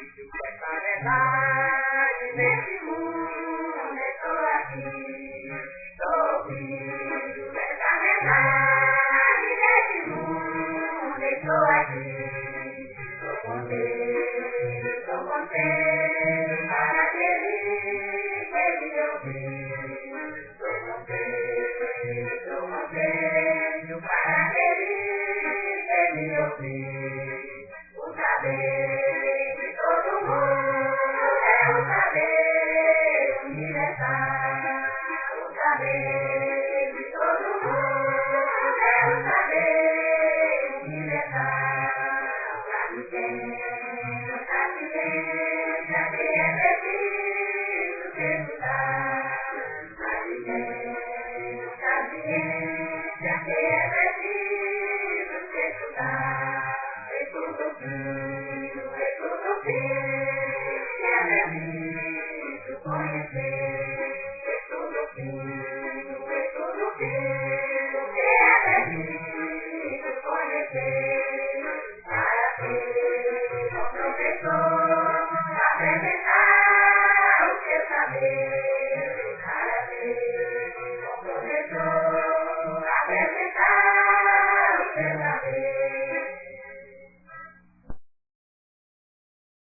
Essa verdade nesse mundo estou aqui, estou ouvindo. Essa verdade nesse mundo estou aqui, estou contente para aquele que me ouviu. Estou contente para aquele que me ouviu. O saber de todo mundo é um saber universal. O saber de todo mundo é um saber universal. Para quem